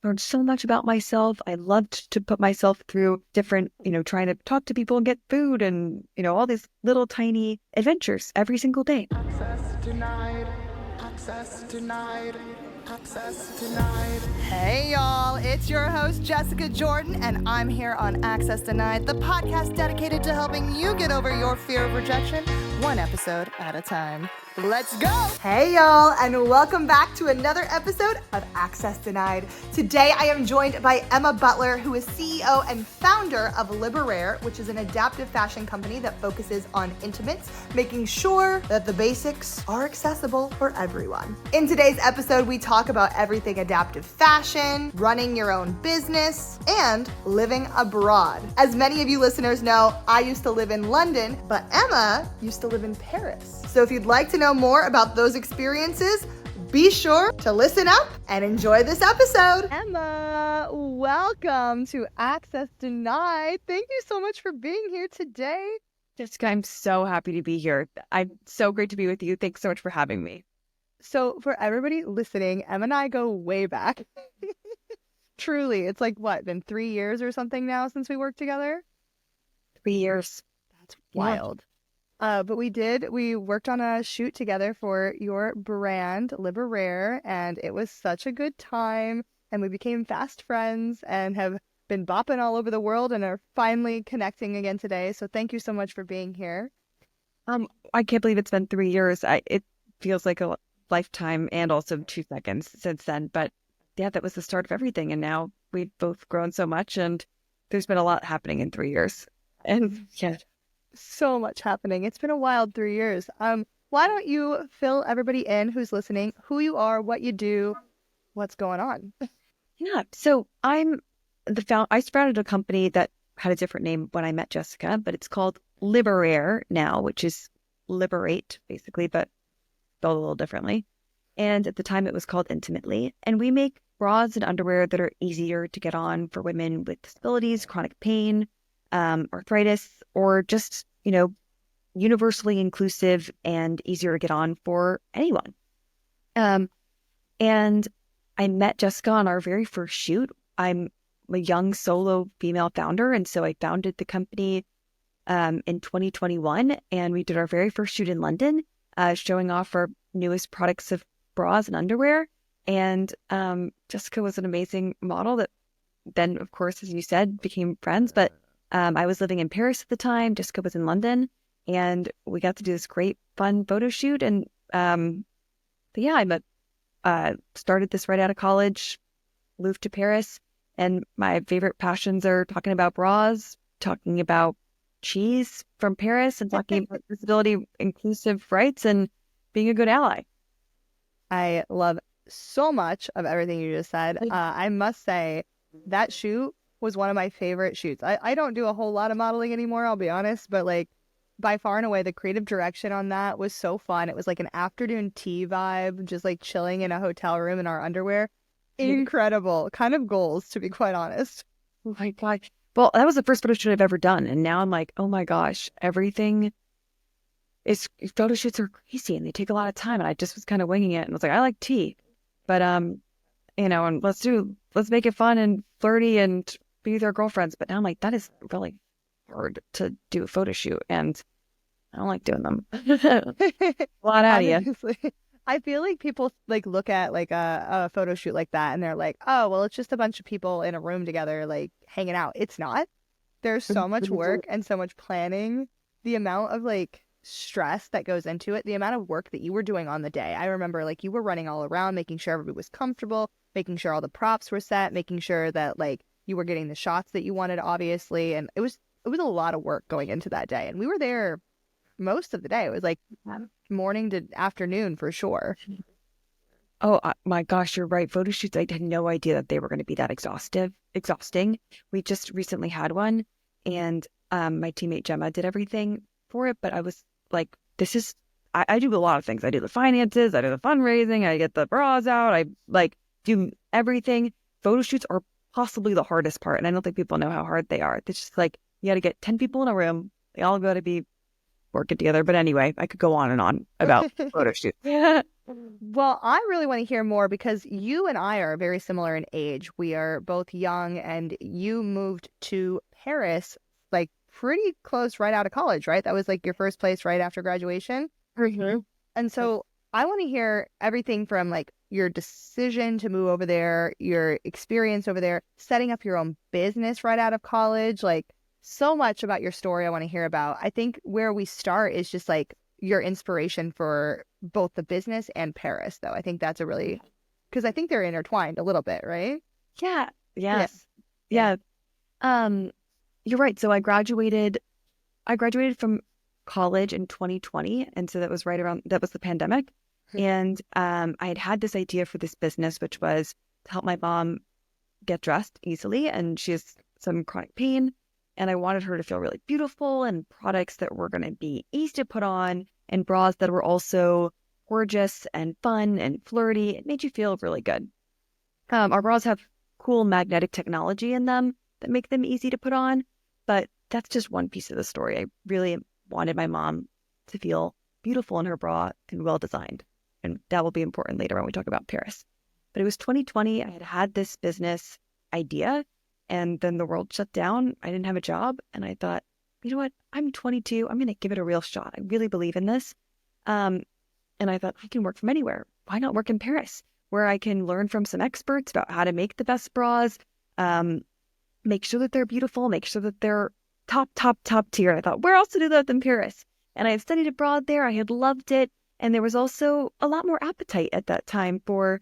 learned so much about myself. I loved to put myself through different, trying to talk to people and get food and, all these little tiny adventures every single day. Access denied. Access denied. Access denied. Hey y'all, it's your host Jessica Jordan, and I'm here on Access Denied, the podcast dedicated to helping you get over your fear of rejection, one episode at a time. Let's go! Hey y'all, and welcome back to another episode of Access Denied. Today I am joined by Emma Butler, who is CEO and founder of Liberare, which is an adaptive fashion company that focuses on intimates, making sure that the basics are accessible for everyone. In today's episode, we talk about everything adaptive fashion, running your own business, and living abroad. As many of you listeners know, I used to live in London, but Emma used to live in Paris. So if you'd like to know more about those experiences, be sure to listen up and enjoy this episode. Emma, welcome to Access Denied. Thank you so much for being here today. Jessica, I'm so happy to be here. I'm so great to be with you. Thanks so much for having me. So for everybody listening, Emma and I go way back. Truly, it's like, been 3 years or something now since we worked together? 3 years. That's wild. But we worked on a shoot together for your brand, Liberare, and it was such a good time. And we became fast friends and have been bopping all over the world and are finally connecting again today. So thank you so much for being here. I can't believe it's been 3 years. It feels like a lifetime and also 2 seconds since then. But yeah, that was the start of everything. And now we've both grown so much, and there's been a lot happening in 3 years. And yeah. So much happening. It's been a wild 3 years. Why don't you fill everybody in who's listening, who you are, what you do, what's going on? Yeah. So I founded a company that had a different name when I met Jessica, but it's called Liberare now, which is liberate basically, but spelled a little differently. And at the time it was called Intimately. And we make bras and underwear that are easier to get on for women with disabilities, chronic pain, arthritis, or just, universally inclusive and easier to get on for anyone. And I met Jessica on our very first shoot. I'm a young solo female founder, and so I founded the company in 2021, and we did our very first shoot in London, showing off our newest products of bras and underwear. And Jessica was an amazing model that then, of course, as you said, became friends. But I was living in Paris at the time. Jessica was in London, and we got to do this great, fun photo shoot. And I started this right out of college, moved to Paris, and my favorite passions are talking about bras, talking about cheese from Paris, and talking about disability inclusive rights and being a good ally. I love so much of everything you just said. I must say that shoot was one of my favorite shoots. I don't do a whole lot of modeling anymore, I'll be honest, but like by far and away, the creative direction on that was so fun. It was like an afternoon tea vibe, just like chilling in a hotel room in our underwear. Incredible. Kind of goals, to be quite honest. Oh my gosh. Well, that was the first photo shoot I've ever done. And now I'm like, oh my gosh, photo shoots are crazy and they take a lot of time. And I just was kind of winging it and was like, I like tea, but, and let's make it fun and flirty and be with our girlfriends. But now I'm like, that is really hard to do a photo shoot, and I don't like doing them. A lot out of you. I feel like people like look at like a photo shoot like that and they're like, oh, well, it's just a bunch of people in a room together, like hanging out. It's not. There's so much work and so much planning. The amount of like stress that goes into it, the amount of work that you were doing on the day. I remember like you were running all around, making sure everybody was comfortable, making sure all the props were set, making sure that like you were getting the shots that you wanted, obviously. And it was a lot of work going into that day. And we were there most of the day. It was like morning to afternoon for sure. Oh my gosh, you're right. Photo shoots, I had no idea that they were going to be that exhausting. We just recently had one, and my teammate Gemma did everything for it. But I was like, I do a lot of things. I do the finances, I do the fundraising, I get the bras out, I like do everything. Photo shoots are possibly the hardest part, and I don't think people know how hard they are. It's just like you got to get 10 people in a room. They all got to be working together. But anyway, I could go on and on about photo shoots. Well, I really want to hear more because you and I are very similar in age. We are both young, and you moved to Paris like pretty close right out of college, right? That was like your first place right after graduation. Mm-hmm. And so I want to hear everything from like your decision to move over there, your experience over there, setting up your own business right out of college, like so much about your story I want to hear about. I think where we start is just like your inspiration for both the business and Paris, though. I think that's a really, because I think they're intertwined a little bit, right? Yeah. Yeah. Yes. Yeah. Yeah. Um, you're right. So I graduated from college in 2020. And so that was that was the pandemic. And I had this idea for this business, which was to help my mom get dressed easily. And she has some chronic pain. And I wanted her to feel really beautiful, and products that were going to be easy to put on, and bras that were also gorgeous and fun and flirty. It made you feel really good. Our bras have cool magnetic technology in them that make them easy to put on, but that's just one piece of the story. I really wanted my mom to feel beautiful in her bra and well designed. And that will be important later when we talk about Paris. But it was 2020. I had had this business idea, and then the world shut down. I didn't have a job. And I thought, you know what? I'm 22. I'm going to give it a real shot. I really believe in this. Um, and I thought, I can work from anywhere. Why not work in Paris, where I can learn from some experts about how to make the best bras, um, make sure that they're beautiful, make sure that they're top tier. I thought, where else to do that than Paris? And I had studied abroad there. I had loved it. And there was also a lot more appetite at that time for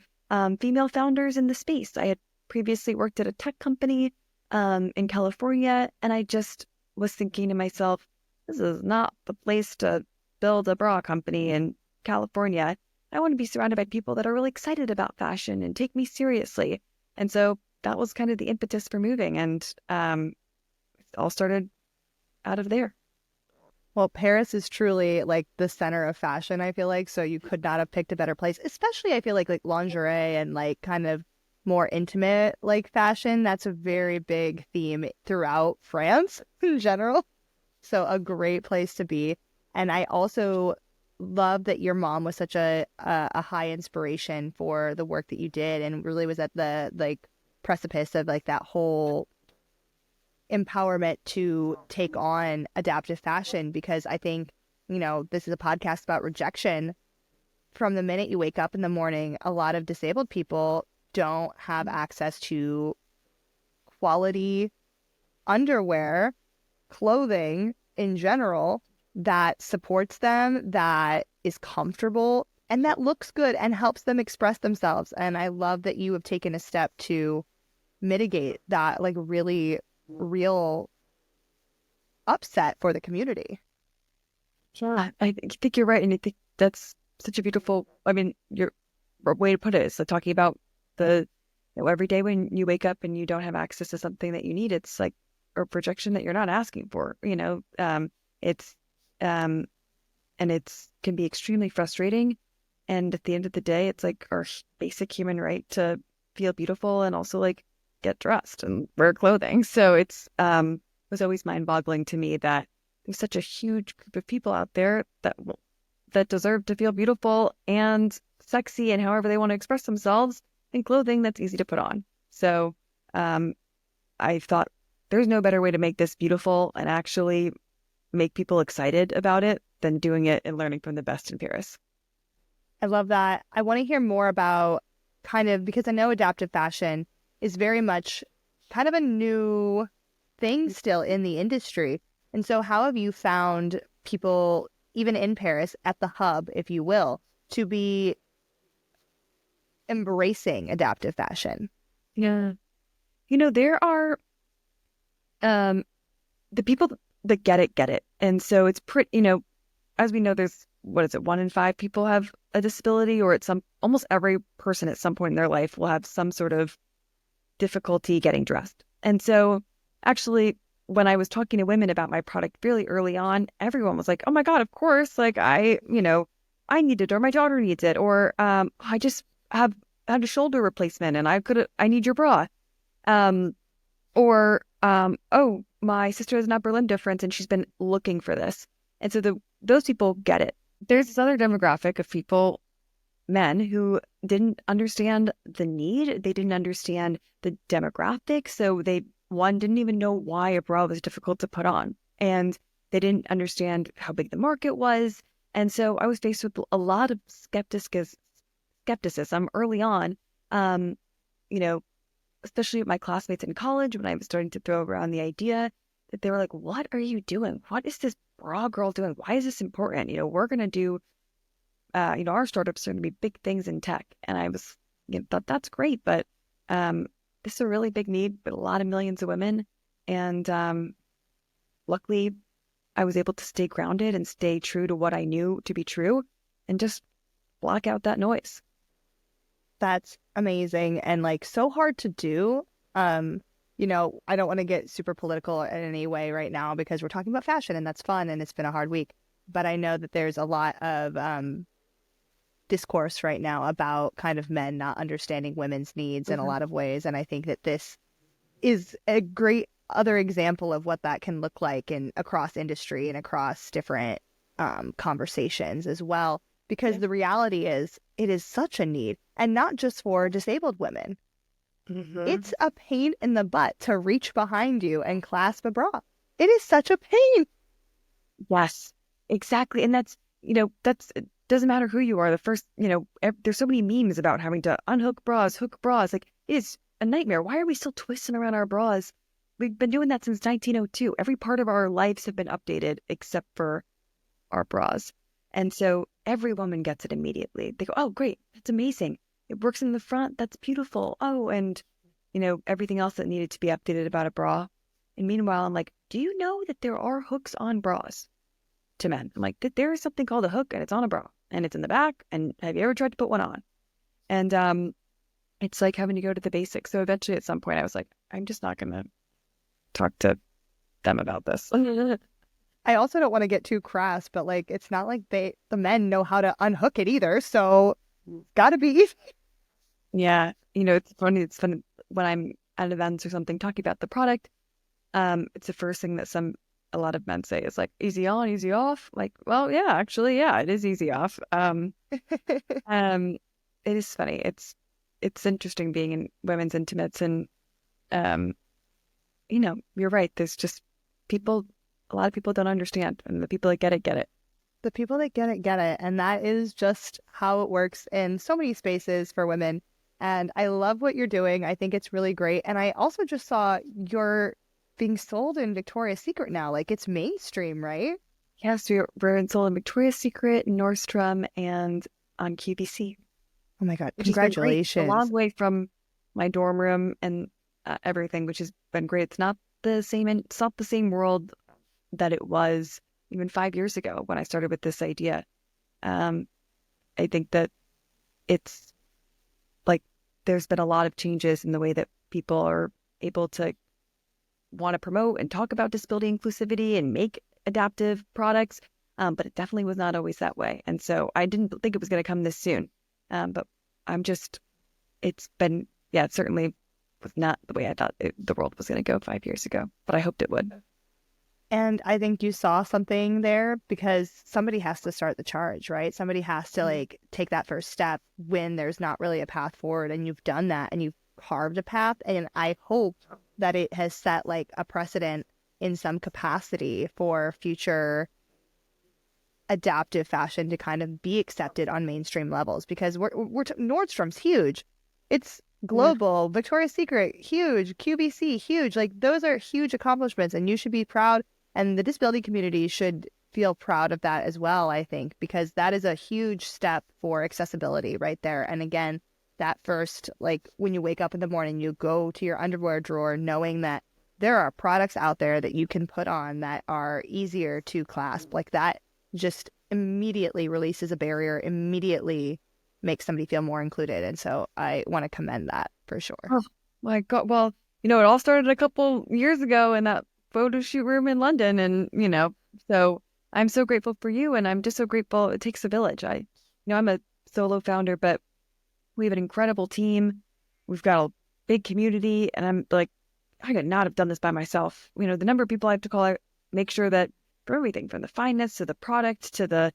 female founders in the space. I had previously worked at a tech company in California, and I just was thinking to myself, this is not the place to build a bra company in California. I want to be surrounded by people that are really excited about fashion and take me seriously. And so that was kind of the impetus for moving, and it all started out of there. Well, Paris is truly like the center of fashion, I feel like. So you could not have picked a better place, especially I feel like lingerie and like kind of more intimate like fashion. That's a very big theme throughout France in general. So a great place to be. And I also love that your mom was such a high inspiration for the work that you did, and really was at the like precipice of like that whole empowerment to take on adaptive fashion. Because I think, this is a podcast about rejection. From the minute you wake up in the morning, a lot of disabled people don't have access to quality underwear, clothing in general that supports them, that is comfortable, and that looks good and helps them express themselves. And I love that you have taken a step to mitigate that like really real upset for the community. Yeah, I think you're right. And I think that's such a beautiful, your way to put it is like talking about every day when you wake up and you don't have access to something that you need, it's like a projection that you're not asking for, it's, and it's can be extremely frustrating. And at the end of the day, it's like our basic human right to feel beautiful and also like get dressed and wear clothing. So it was always mind-boggling to me that there's such a huge group of people out there that deserve to feel beautiful and sexy and however they want to express themselves in clothing that's easy to put on. So I thought there's no better way to make this beautiful and actually make people excited about it than doing it and learning from the best in Paris. I love that. I want to hear more about because I know adaptive fashion is very much kind of a new thing still in the industry. And so how have you found people, even in Paris, at the hub, if you will, to be embracing adaptive fashion? Yeah. There are the people that get it. And so it's pretty, as we know, there's, what is it, 1 in 5 people have a disability, or almost every person at some point in their life will have some sort of difficulty getting dressed. And so actually, when I was talking to women about my product really early on, everyone was like, oh my God, of course. Like I need it, or my daughter needs it, or I just have had a shoulder replacement and I need your bra. Oh, my sister has an upper limb difference and she's been looking for this. And so those people get it. There's this other demographic of people men who didn't understand the need. They didn't understand the demographics. So one, didn't even know why a bra was difficult to put on. And they didn't understand how big the market was. And so I was faced with a lot of skepticism early on, um, you know, especially with my classmates in college when I was starting to throw around the idea that they were like, what are you doing? What is this bra girl doing? Why is this important? We're going to do, our startups are going to be big things in tech. And I was, thought that's great, but this is a really big need with a lot of millions of women. And luckily, I was able to stay grounded and stay true to what I knew to be true and just block out that noise. That's amazing and like so hard to do. I don't want to get super political in any way right now because we're talking about fashion and that's fun and it's been a hard week. But I know that there's a lot of discourse right now about kind of men not understanding women's needs in a lot of ways. And I think that this is a great other example of what that can look like in across industry and across different conversations as well. Because the reality is it is such a need, and not just for disabled women. It's a pain in the butt to reach behind you and clasp a bra. It is such a pain. Yes, exactly. And it doesn't matter who you are. The first, there's so many memes about having to unhook bras, hook bras. Like, it is a nightmare. Why are we still twisting around our bras? We've been doing that since 1902. Every part of our lives have been updated except for our bras. And so every woman gets it immediately. They go, oh, great. That's amazing. It works in the front. That's beautiful. Oh, and, everything else that needed to be updated about a bra. And meanwhile, I'm like, do you know that there are hooks on bras to men? I'm like, there is something called a hook and it's on a bra and it's in the back. And have you ever tried to put one on? And it's like having to go to the basics. So eventually at some point I was like, I'm just not going to talk to them about this. I also don't want to get too crass, but like it's not like the men know how to unhook it either, so gotta be easy. Yeah, it's funny. It's funny when I'm at events or something talking about the product. It's the first thing that a lot of men say is like, easy on, easy off. Like, well, yeah, actually, yeah, it is easy off. It is funny. It's interesting being in women's intimates, and you're right. There's just a lot of people don't understand, and the people that get it, get it. The people that get it, get it. And that is just how it works in so many spaces for women. And I love what you're doing. I think it's really great. And I also just saw you're being sold in Victoria's Secret now. Like, it's mainstream, right? Yes, we're sold in Victoria's Secret, Nordstrom, and on QVC. Oh my God. Which congratulations. A long way from my dorm room and everything, which has been great. It's not the same world that it was even 5 years ago when I started with this idea. I think that it's like there's been a lot of changes in the way that people are able to want to promote and talk about disability inclusivity and make adaptive products. But it definitely was not always that way. And so I didn't think it was going to come this soon. But it certainly was not the way I thought the world was going to go 5 years ago, but I hoped it would. And I think you saw something there because somebody has to start the charge, right? Somebody has to like take that first step when there's not really a path forward, and you've done that and you've carved a path. And I hope that it has set like a precedent in some capacity for future adaptive fashion to kind of be accepted on mainstream levels, because Nordstrom's huge. It's global. Yeah. Victoria's Secret, huge. QVC, huge. Like, those are huge accomplishments, and you should be proud. And the disability community should feel proud of that as well, I think, because that is a huge step for accessibility right there. And again, that first, like, when you wake up in the morning, you go to your underwear drawer knowing that there are products out there that you can put on that are easier to clasp. Like, that just immediately releases a barrier, immediately makes somebody feel more included. And so I want to commend that for sure. Oh my God. Well, it all started a couple years ago in that photo shoot room in London. And, so I'm so grateful for you. And I'm just so grateful. It takes a village. I'm a solo founder, but we have an incredible team. We've got a big community. And I'm like, I could not have done this by myself. The number of people I have to call, I make sure that for everything from the fineness to the product to the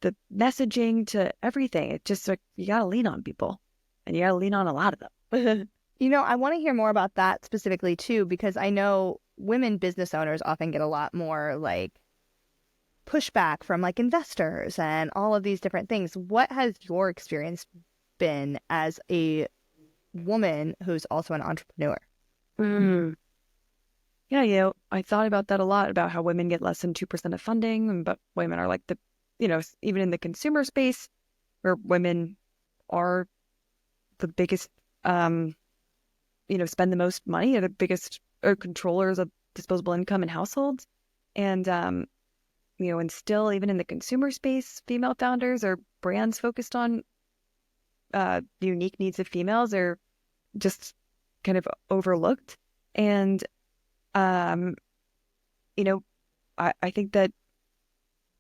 the messaging to everything. It's just like you got to lean on people, and you got to lean on a lot of them. I want to hear more about that specifically too, because I know women business owners often get a lot more like pushback from like investors and all of these different things. What has your experience been as a woman who's also an entrepreneur? Mm. Yeah, I thought about that a lot, about how women get less than 2% of funding, but women are like even in the consumer space, where women are the biggest, spend the most money, are the biggest controllers of disposable income in households. And, and still, even in the consumer space, female founders or brands focused on the unique needs of females are just kind of overlooked. And, I think that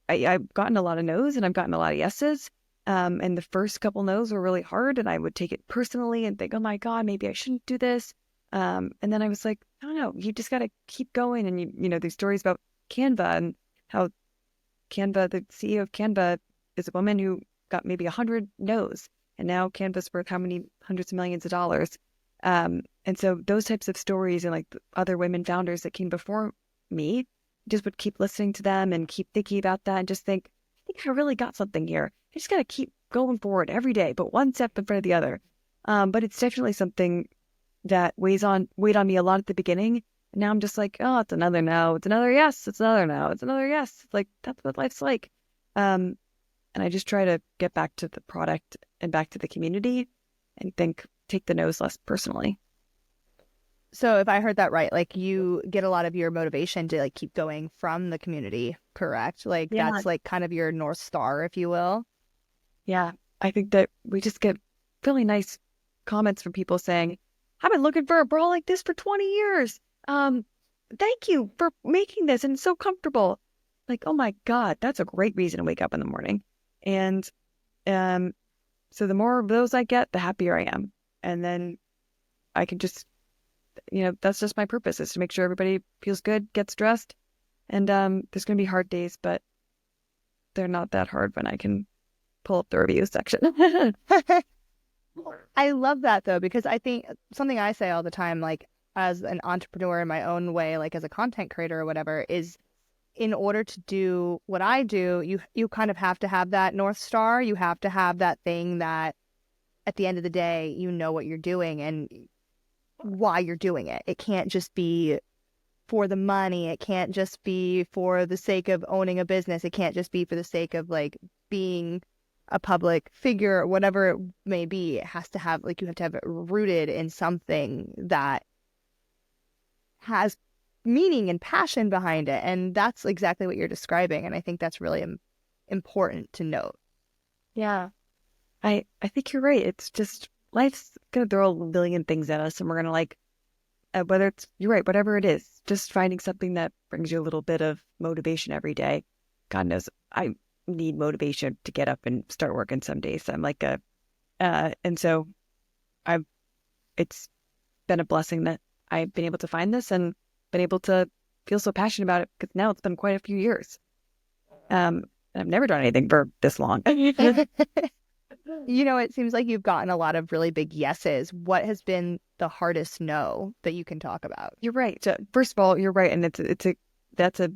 I've gotten a lot of no's and I've gotten a lot of yeses. And the first couple no's were really hard, and I would take it personally and think, oh my God, maybe I shouldn't do this. And then I was like, I don't know, you just got to keep going. And these stories about Canva and how Canva, the CEO of Canva, is a woman who got maybe 100 no's, and now Canva's worth how many hundreds of millions of dollars. And so those types of stories, and like the other women founders that came before me, just would keep listening to them and keep thinking about that and just think, I think I really got something here. I just got to keep going forward every day, but one step in front of the other. But it's definitely something that weighed on me a lot at the beginning. And now I'm just like, oh, it's another no. It's another yes. It's another no. It's another yes. It's like, that's what life's like. And I just try to get back to the product and back to the community and take the no's less personally. So if I heard that right, like you get a lot of your motivation to like keep going from the community, correct? Like Yeah. That's like kind of your North Star, if you will. Yeah. I think that we just get really nice comments from people saying, I've been looking for a bra like this for 20 years. Thank you for making this, and it's so comfortable. Like, oh my God, that's a great reason to wake up in the morning. And so the more of those I get, the happier I am. And then I can just, that's just my purpose, is to make sure everybody feels good, gets dressed. And there's going to be hard days, but they're not that hard when I can pull up the reviews section. I love that though, because I think something I say all the time, like as an entrepreneur in my own way, like as a content creator or whatever, is in order to do what I do, you kind of have to have that North Star. You have to have that thing that at the end of the day, you know what you're doing and why you're doing it. It can't just be for the money. It can't just be for the sake of owning a business. It can't just be for the sake of like being a public figure or whatever it may be. It has to have, like, you have to have it rooted in something that has meaning and passion behind it. And that's exactly what you're describing. And I think that's really important to note. Yeah. I think you're right. It's just, life's going to throw a billion things at us, and we're going to you're right, whatever it is, just finding something that brings you a little bit of motivation every day. God knows I need motivation to get up and start working some days. I'm like and so it's been a blessing that I've been able to find this and been able to feel so passionate about it, because now it's been quite a few years. And I've never done anything for this long. It seems like you've gotten a lot of really big yeses. What has been the hardest no that you can talk about? You're right. So, first of all, you're right, and that's a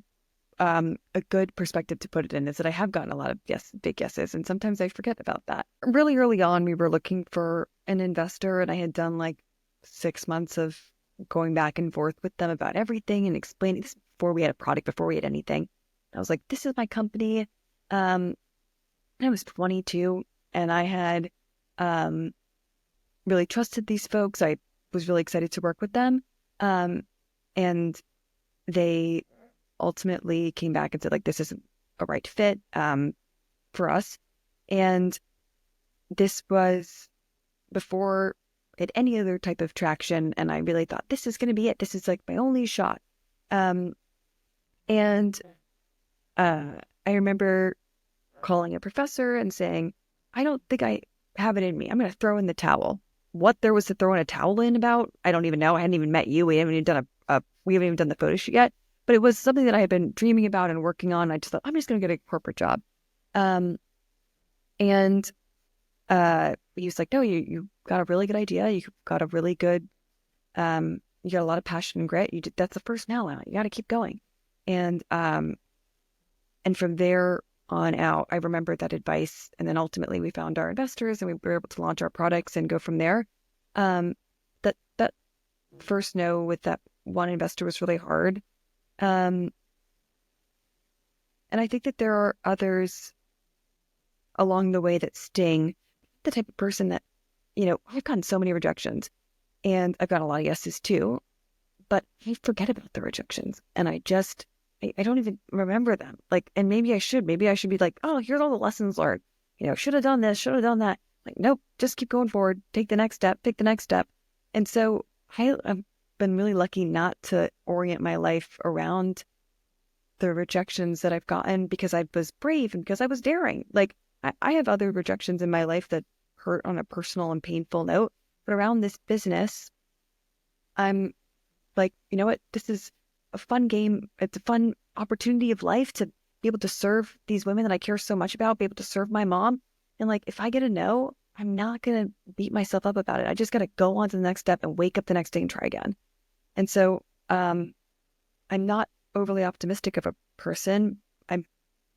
good perspective to put it in, is that I have gotten a lot of big yeses, and sometimes I forget about that. Really early on, we were looking for an investor, and I had done like 6 months of going back and forth with them about everything and explaining this before we had a product, before we had anything. I was like, this is my company. I was 22, and I had really trusted these folks. I was really excited to work with them. And they ultimately came back and said, like, this isn't a right fit for us. And this was before it had any other type of traction. And I really thought, this is going to be it. This is like my only shot. And I remember calling a professor and saying, I don't think I have it in me. I'm going to throw in the towel. What there was to throw in a towel in about, I don't even know. I hadn't even met you. We haven't even done the photo shoot yet. But it was something that I had been dreaming about and working on. I just thought, I'm just going to get a corporate job. And he was like, no, you got a really good idea. You got a really good, you got a lot of passion and grit. That's the first nail on it. You got to keep going. And from there on out, I remembered that advice. And then ultimately we found our investors and we were able to launch our products and go from there. That first no with that one investor was really hard. And I think that there are others along the way that sting. The type of person that, I've gotten so many rejections and I've got a lot of yeses too, but I forget about the rejections and I don't even remember them. Like, and maybe I should be like, oh, here's all the lessons learned, should have done this, should have done that. Like, nope, just keep going forward, take the next step, pick the next step. And so I've been really lucky not to orient my life around the rejections that I've gotten because I was brave and because I was daring. Like, I have other rejections in my life that hurt on a personal and painful note, but around this business, I'm like, you know what? This is a fun game. It's a fun opportunity of life to be able to serve these women that I care so much about, be able to serve my mom. And like, if I get a no, I'm not going to beat myself up about it. I just got to go on to the next step and wake up the next day and try again. And so, I'm not overly optimistic of a person.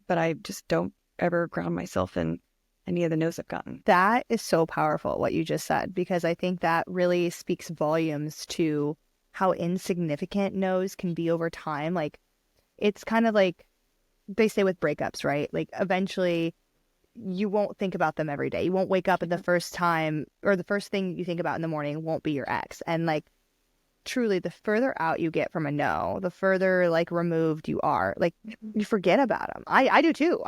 But I just don't ever ground myself in any of the no's I've gotten. That is so powerful, what you just said, because I think that really speaks volumes to how insignificant no's can be over time. Like, it's kind of like they say with breakups, right? Like, eventually you won't think about them every day. You won't wake up and the first time or the first thing you think about in the morning won't be your ex. And like, truly, the further out you get from a no, the further like removed you are. Like, you forget about them. I do too.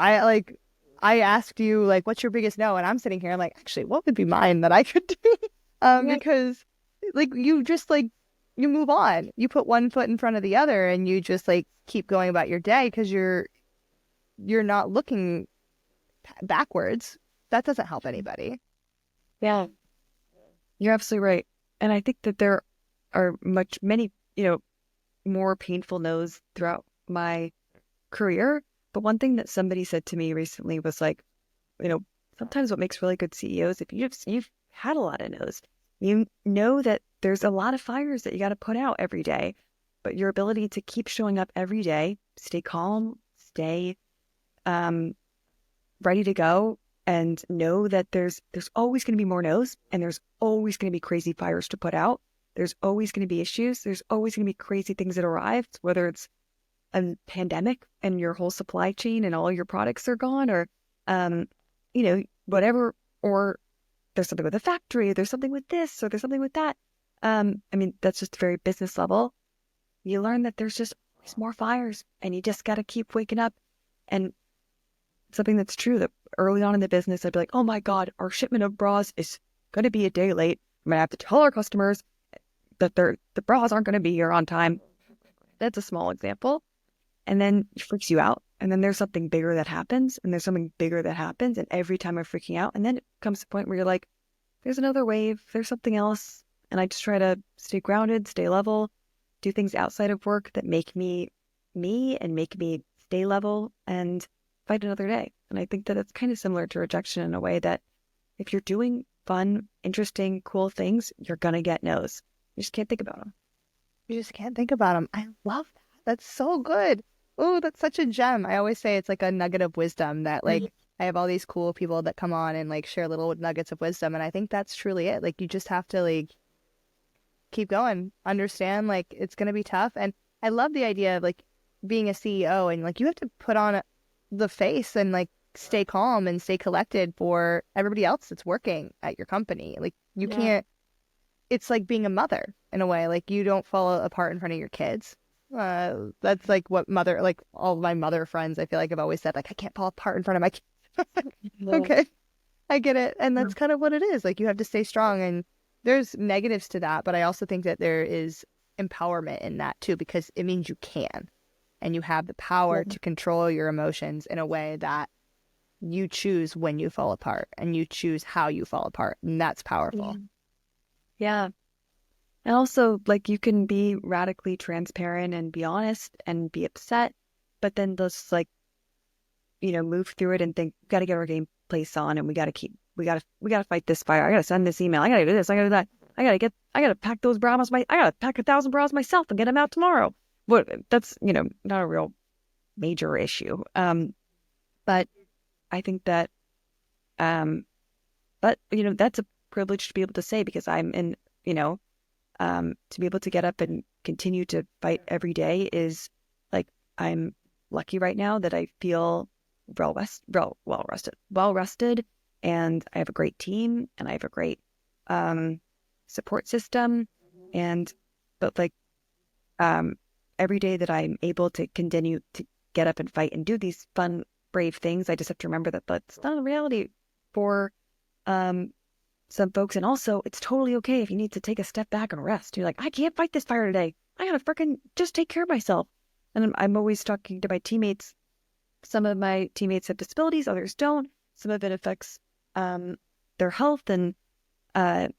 I asked you like, what's your biggest no? And I'm sitting here like, actually, what would be mine that I could do? Because like you just like you move on. You put one foot in front of the other, and you just like keep going about your day because you're not looking backwards. That doesn't help anybody. Yeah, you're absolutely right. And I think that there are many, more painful no's throughout my career. But one thing that somebody said to me recently was like, sometimes what makes really good CEOs, if you've had a lot of no's, you know that there's a lot of fires that you got to put out every day, but your ability to keep showing up every day, stay calm, stay ready to go, and know that there's always going to be more no's, and there's always going to be crazy fires to put out. There's always going to be issues. There's always going to be crazy things that arrive, whether it's a pandemic and your whole supply chain and all your products are gone, or whatever, or there's something with a factory, there's something with this, or there's something with that. That's just very business level. You learn that there's just always more fires, and you just got to keep waking up. And something that's true, that early on in the business, I'd be like, oh my God, our shipment of bras is going to be a day late. I'm going to have to tell our customers that the bras aren't going to be here on time. That's a small example. And then it freaks you out. And then there's something bigger that happens, and there's something bigger that happens. And every time I'm freaking out, and then it comes to a point where you're like, there's another wave, there's something else. And I just try to stay grounded, stay level, do things outside of work that make me me and make me stay level and fight another day. And I think that it's kind of similar to rejection in a way that if you're doing fun, interesting, cool things, you're going to get no's. You just can't think about them. You just can't think about them. I love that. That's so good. Oh, that's such a gem. I always say it's like a nugget of wisdom that like I have all these cool people that come on and like share little nuggets of wisdom. And I think that's truly it. Like, you just have to like keep going, understand like it's going to be tough. And I love the idea of like being a CEO and like you have to put on the face and like stay calm and stay collected for everybody else that's working at your company. Like you can't, it's like being a mother in a way. Like, you don't fall apart in front of your kids. That's like what mother, like all my mother friends, I feel like I've always said, like, I can't fall apart in front of my kids. Okay, I get it. And that's kind of what it is. Like, you have to stay strong, and there's negatives to that, but I also think that there is empowerment in that too, because it means you can, and you have the power to control your emotions in a way that you choose when you fall apart, and you choose how you fall apart. And that's powerful. Yeah. And also, like, you can be radically transparent and be honest and be upset, but then just like, move through it and think, got to get our game place on, and we gotta fight this fire. I gotta send this email. I gotta do this. I gotta do that. I gotta pack those bras. I gotta pack 1,000 bras myself and get them out tomorrow. But that's, not a real major issue. But I think that, but that's a privilege to be able to say, because I'm in, to be able to get up and continue to fight every day is like, I'm lucky right now that I feel well rested, and I have a great team, and I have a great support system, but like every day that I'm able to continue to get up and fight and do these fun, brave things, I just have to remember that that's not a reality for some folks. And also, it's totally okay if you need to take a step back and rest. You're like, I can't fight this fire today. I gotta freaking just take care of myself. And I'm always talking to my teammates. Some of my teammates have disabilities, others don't. Some of it affects their health, and I'm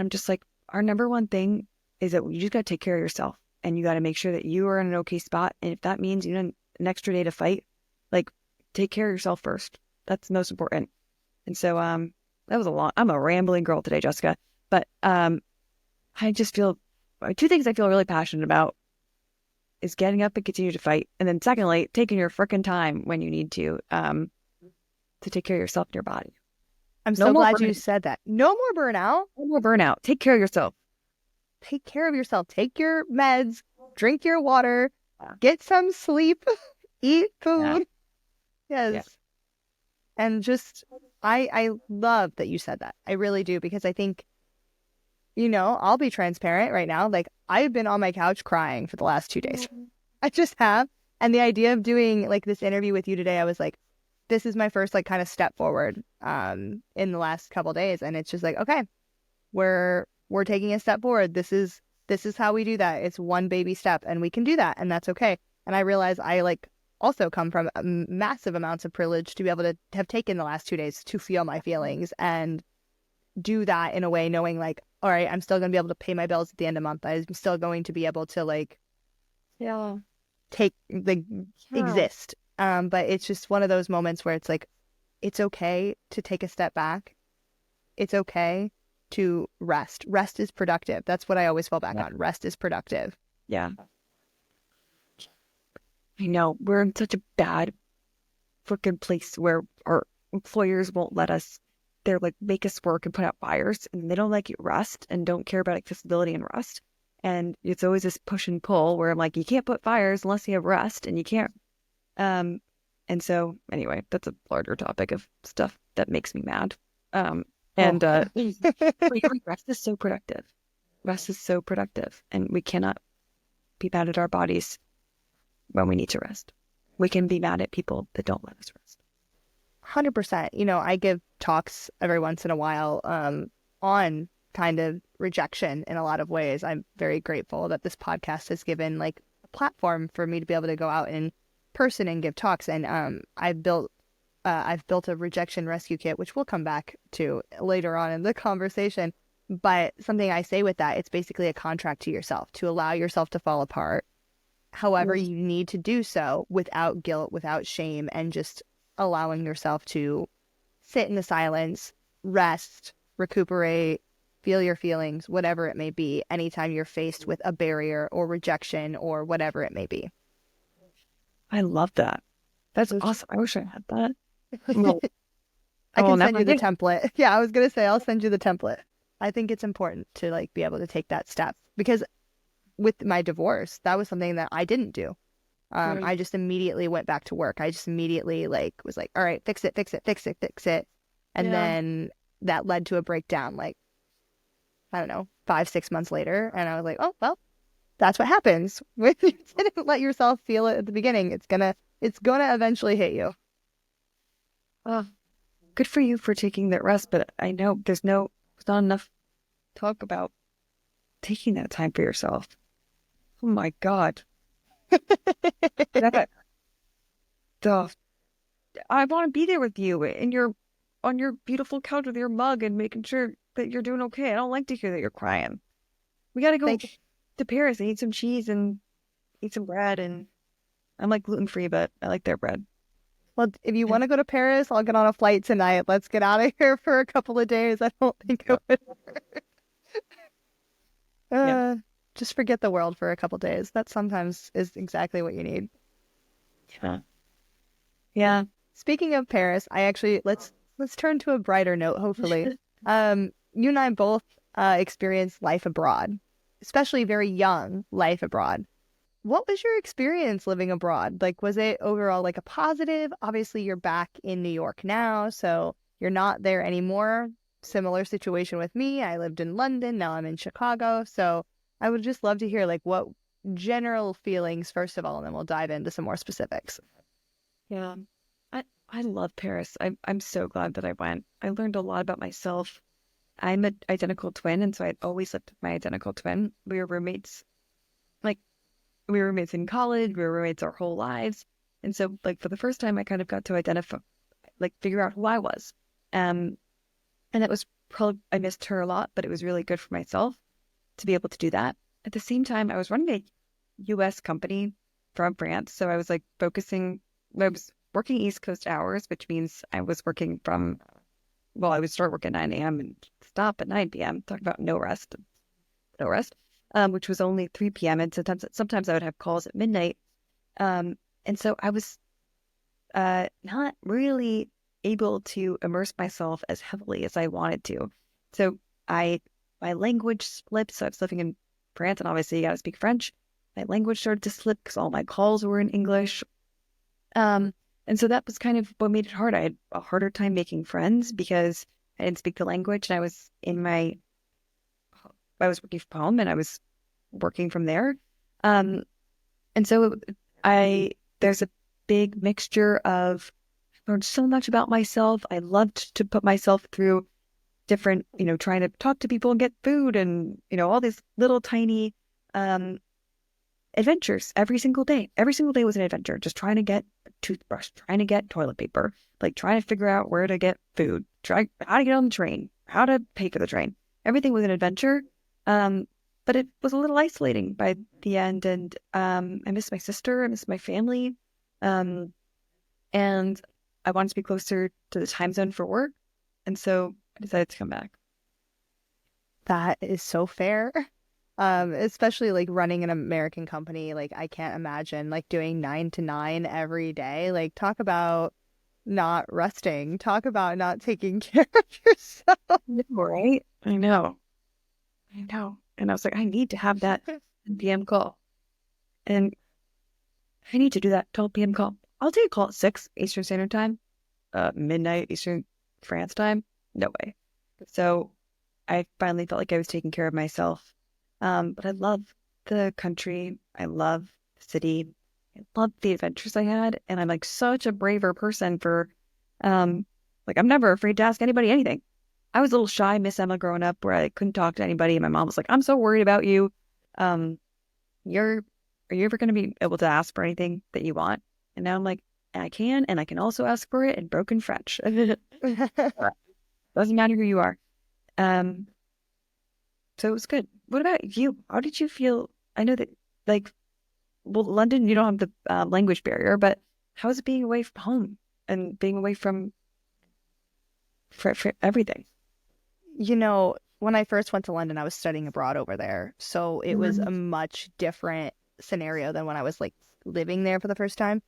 just like, our number one thing is that you just gotta take care of yourself, and you gotta make sure that you are in an okay spot. And if that means an extra day to fight, like, take care of yourself first. That's most important. And so that was I'm a rambling girl today, Jessica. But I just feel two things I feel really passionate about is getting up and continue to fight. And then secondly, taking your frickin' time when you need to take care of yourself and your body. I'm so glad you said that. No more burnout. No more burnout. Take care of yourself. Take care of yourself. Take your meds. Drink your water. Get some sleep. Eat food. Yeah. Yes. Yeah. And just, I love that you said that. I really do, because I think, I'll be transparent right now. Like, I've been on my couch crying for the last 2 days. I just have. And the idea of doing like this interview with you today, I was like, this is my first like kind of step forward in the last couple of days. And it's just like, okay, we're taking a step forward. This is how we do that. It's one baby step, and we can do that, and that's okay. And I realize I like also come from massive amounts of privilege to be able to have taken the last 2 days to feel my feelings and do that in a way knowing like, all right, I'm still going to be able to pay my bills at the end of the month. I'm still going to be able to like, exist. But it's just one of those moments where it's like, it's okay to take a step back. It's okay to rest. Rest is productive. That's what I always fall back on. Rest is productive. Yeah. I know, we're in such a bad freaking place where our employers won't let us, they're like, make us work and put out fires, and they don't like you rest and don't care about accessibility and rest. And it's always this push and pull where I'm like, you can't put fires unless you have rest, and you can't. And so anyway, that's a larger topic of stuff that makes me mad. Rest is so productive. Rest is so productive, and we cannot be mad at our bodies when we need to rest. We can be mad at people that don't let us rest. 100%. I give talks every once in a while on kind of rejection in a lot of ways. I'm very grateful that this podcast has given like a platform for me to be able to go out in person and give talks. And I've built a rejection rescue kit, which we'll come back to later on in the conversation. But something I say with that, it's basically a contract to yourself to allow yourself to fall apart however you need to do so, without guilt, without shame, and just allowing yourself to sit in the silence, rest, recuperate, feel your feelings, whatever it may be, anytime you're faced with a barrier or rejection or whatever it may be. I love that. That's awesome. I wish I had that. Well, I can send you the template. Yeah, I was going to say, I'll send you the template. I think it's important to like be able to take that step, because with my divorce, that was something that I didn't do. I just immediately went back to work. I just immediately like was like, all right, fix it. And then that led to a breakdown, like, I don't know, 5-6 months later. And I was like, oh, well, that's what happens when you didn't let yourself feel it at the beginning. It's gonna eventually hit you. Good for you for taking that rest, but I know there's not enough talk about taking that time for yourself. Oh my God. I want to be there with you on your beautiful couch with your mug and making sure that you're doing okay. I don't like to hear that you're crying. We got to go to Paris and eat some cheese and eat some bread. And I'm like gluten-free, but I like their bread. Well, if you want to go to Paris, I'll get on a flight tonight. Let's get out of here for a couple of days. I don't think it would. Yeah. Uh, just forget the world for a couple of days. That sometimes is exactly what you need. Yeah. Yeah. Speaking of Paris, I actually let's turn to a brighter note, hopefully. You and I both experienced life abroad, especially very young life abroad. What was your experience living abroad? Like, was it overall like a positive? Obviously, you're back in New York now, so you're not there anymore. Similar situation with me. I lived in London, now I'm in Chicago. So I would just love to hear like what general feelings first of all, and then we'll dive into some more specifics. Yeah. I love Paris. I'm so glad that I went. I learned a lot about myself. I'm an identical twin, and so I'd always lived with my identical twin. We were roommates, like we were roommates in college, we were roommates our whole lives. And so like for the first time I kind of got to identify, like figure out who I was. Um and that was probably, I missed her a lot, but it was really good for myself to be able to do that. At the same time, I was running a US company from France. So I was like focusing, I was working East Coast hours, which means I was working from, well, I would start work at 9 a.m. and stop at 9 p.m. Talk about no rest, no rest, which was only 3 p.m. And sometimes I would have calls at midnight. And so I was not really able to immerse myself as heavily as I wanted to. So my language slipped. So I was living in France, and obviously you got to speak French. My language started to slip because all my calls were in English. And so that was kind of what made it hard. I had a harder time making friends because I didn't speak the language, and I was working from home, and I was working from there. Um, and so there's a big mixture of, I learned so much about myself. I loved to put myself through different, trying to talk to people and get food and, all these little tiny um, adventures every single day. Every single day was an adventure, just trying to get a toothbrush, trying to get toilet paper, like trying to figure out where to get food, try how to get on the train, how to pay for the train. Everything was an adventure. But it was a little isolating by the end. And I miss my sister, I miss my family. And I wanted to be closer to the time zone for work. And so I decided to come back. That is so fair. Especially like running an American company, like I can't imagine like doing 9 to 9 every day. Like talk about not resting, talk about not taking care of yourself. Right? I know. I know. And I was like, I need to have that PM call. And I need to do that 12 p.m. call. I'll take a call at 6 Eastern Standard Time, midnight Eastern France time. No way. So I finally felt like I was taking care of myself. But I love the country. I love the city. I love the adventures I had. And I'm like such a braver person for, like I'm never afraid to ask anybody anything. I was a little shy Miss Emma growing up where I couldn't talk to anybody. And my mom was like, I'm so worried about you. Um, are you ever going to be able to ask for anything that you want? And now I'm like, I can, and I can also ask for it in broken French. Doesn't matter who you are. Um, so it was good. What about you? How did you feel? I know that, like, well, London, you don't have the language barrier, but how is it being away from home and being away from for everything? When I first went to London, I was studying abroad over there. So it was a much different scenario than when I was like living there for the first time.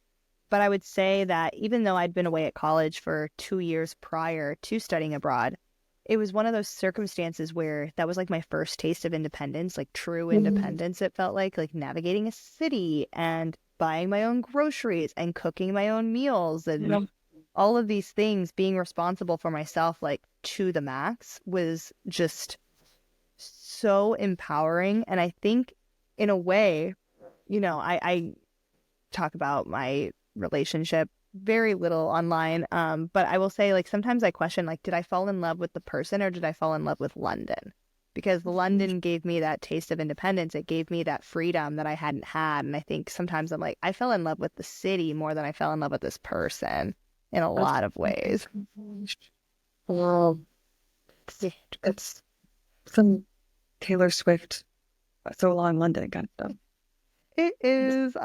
But I would say that even though I'd been away at college for 2 years prior to studying abroad, it was one of those circumstances where that was like my first taste of independence, like true independence. It felt like navigating a city and buying my own groceries and cooking my own meals and all of these things, being responsible for myself, like to the max, was just so empowering. And I think in a way, I talk about my relationship very little online. But I will say, like, sometimes I question, like, did I fall in love with the person or did I fall in love with London? Because London gave me that taste of independence. It gave me that freedom that I hadn't had. And I think sometimes I'm like, I fell in love with the city more than I fell in love with this person in a lot of ways. Well, it's some Taylor Swift, so long London kind of stuff. It is.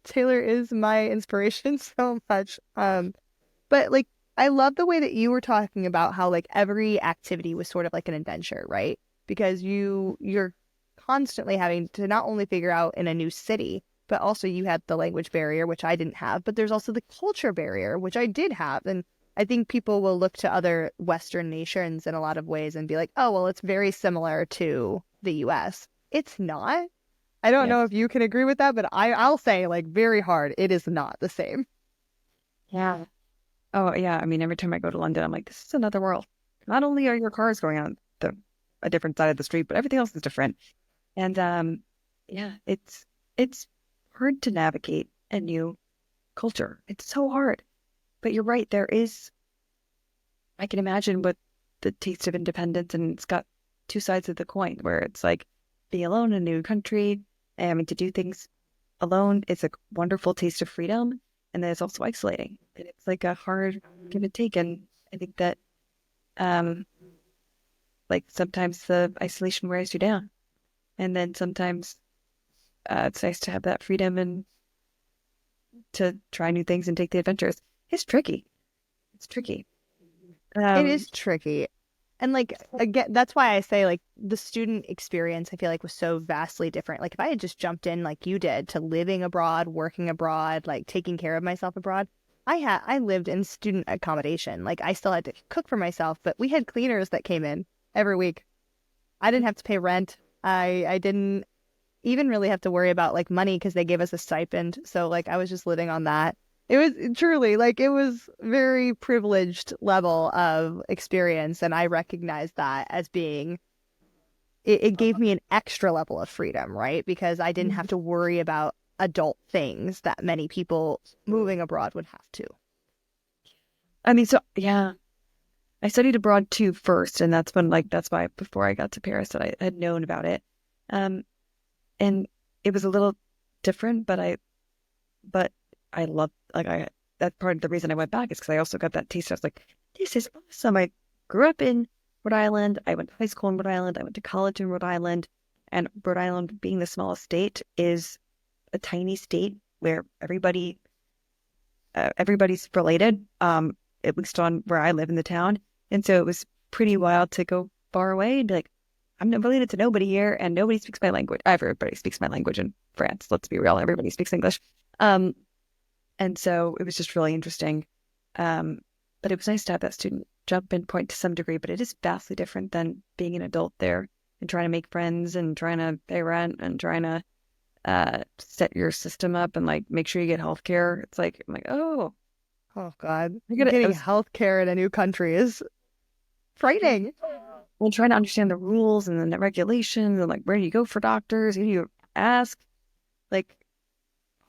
Taylor is my inspiration so much. But like, I love the way that you were talking about how like every activity was sort of like an adventure, right? Because you're constantly having to not only figure out in a new city, but also you had the language barrier, which I didn't have, but there's also the culture barrier, which I did have. And I think people will look to other Western nations in a lot of ways and be like, oh, well, it's very similar to the US. It's not. I don't know Yes. if you can agree with that, but I'll say like very hard, it is not the same. Yeah. Oh, yeah. I mean, every time I go to London, I'm like, this is another world. Not only are your cars going on a different side of the street, but everything else is different. And yeah, it's hard to navigate a new culture. It's so hard. But you're right. I can imagine what the taste of independence, and it's got two sides of the coin where it's like being alone in a new country and having to do things alone. It's a wonderful taste of freedom. And then it's also isolating. And it's like a hard give and take. And I think that um like sometimes the isolation wears you down. And then sometimes it's nice to have that freedom and to try new things and take the adventures. It's tricky. It's tricky. It Um, is tricky. And like again, that's why I say like the student experience I feel like was so vastly different. Like if I had just jumped in like you did to living abroad, working abroad, like taking care of myself abroad, I lived in student accommodation. Like I still had to cook for myself, but we had cleaners that came in every week. I didn't have to pay rent. I didn't even really have to worry about like money because they gave us a stipend. So like I was just living on that. It was truly like it was very privileged level of experience, and I recognize that as being it gave me an extra level of freedom, right? Because I didn't have to worry about adult things that many people moving abroad would have to. I mean, so yeah, I studied abroad too first, and that's why before I got to Paris that I had known about it. Um, and it was a little different, but I love like I that's part of the reason I went back is because I also got that taste. I was like, this is awesome. I grew up in Rhode Island. I went to high school in Rhode Island. I went to college in Rhode Island. And Rhode Island, being the smallest state, is a tiny state where everybody's related, at least on where I live in the town. And so it was pretty wild to go far away and be like, I'm not related to nobody here and nobody speaks my language. Everybody speaks my language in France. Let's be real. Everybody speaks English. Um, and so it was just really interesting. Um, but it was nice to have that student jump in point to some degree, but it is vastly different than being an adult there and trying to make friends and trying to pay rent and trying to set your system up and like make sure you get health care. It's like I'm like, oh, Oh God, I get it. I getting was health care in a new country is frightening. well trying to understand the rules and the regulations and like where do you go for doctors? Who do you ask? Like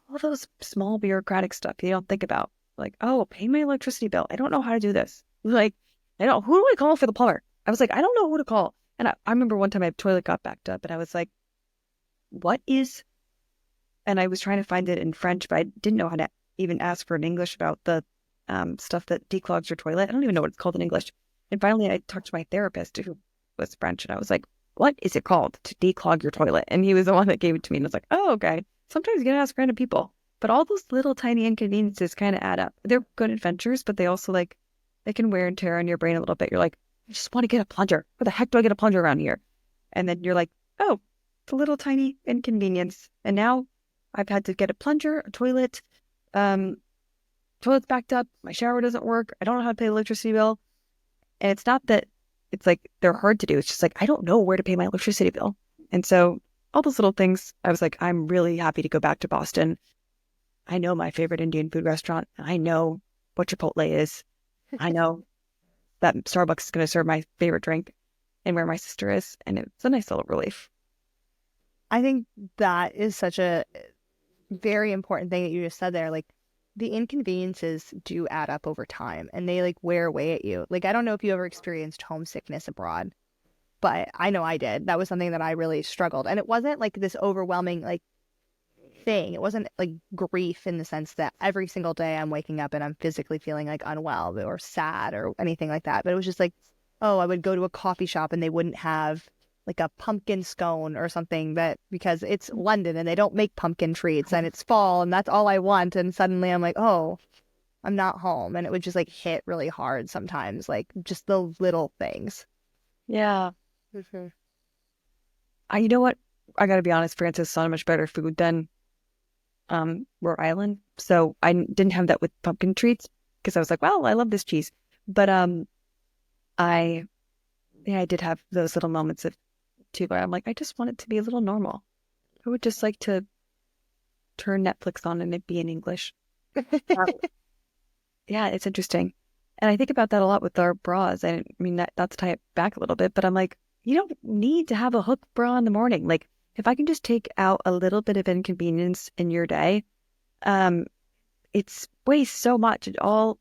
all those small bureaucratic stuff you don't think about. Like, oh, pay my electricity bill. I don't know how to do this. Like, I don't. Who do I call for the plumber? I was like, I don't know who to call. And I remember one time my toilet got backed up, and I was like, what is and I was trying to find it in French, but I didn't know how to even ask for in English about the stuff that declogs your toilet. I don't even know what it's called in English. And finally, I talked to my therapist who was French, and I was like, what is it called to declog your toilet? And he was the one that gave it to me. And I was like, oh, okay. Sometimes you gotta ask random people. But all those little tiny inconveniences kind of add up. They're good adventures, but they also they can wear and tear on your brain a little bit. You're like, I just want to get a plunger. Where the heck do I get a plunger around here? And then you're like, oh, it's a little tiny inconvenience. And now I've had to get a plunger, a toilet, um, toilet's backed up, my shower doesn't work, I don't know how to pay the electricity bill. And it's not that it's like they're hard to do. It's just like I don't know where to pay my electricity bill. And so all those little things, I was like, I'm really happy to go back to Boston. I know my favorite Indian food restaurant. I know what Chipotle is. I know that Starbucks is going to serve my favorite drink and where my sister is. And it's a nice little relief. I think that is such a very important thing that you just said there. Like the inconveniences do add up over time and they like wear away at you. Like I don't know if you ever experienced homesickness abroad, but I know I did. That was something that I really struggled. And it wasn't like this overwhelming like thing. It wasn't like grief in the sense that every single day I'm waking up and I'm physically feeling like unwell or sad or anything like that. But it was just like, oh, I would go to a coffee shop and they wouldn't have like a pumpkin scone or something, that because it's London and they don't make pumpkin treats and it's fall and that's all I want. And suddenly I'm like, oh, I'm not home. And it would just like hit really hard sometimes, like just the little things. Yeah. Hmm. You know what? I gotta be honest, France has so much better food than Rhode Island. So didn't have that with pumpkin treats because I was like, well, I love this cheese. But I yeah, I did have those little moments of too where I'm like, I just want it to be a little normal. I would just like to turn Netflix on and it be in English. Uh, yeah, it's interesting. And I think about that a lot with our bras. I mean, not to tie it back a little bit, but I'm like, you don't need to have a hook bra in the morning. Like, if I can just take out a little bit of inconvenience in your day, um, it's weighs so much. It all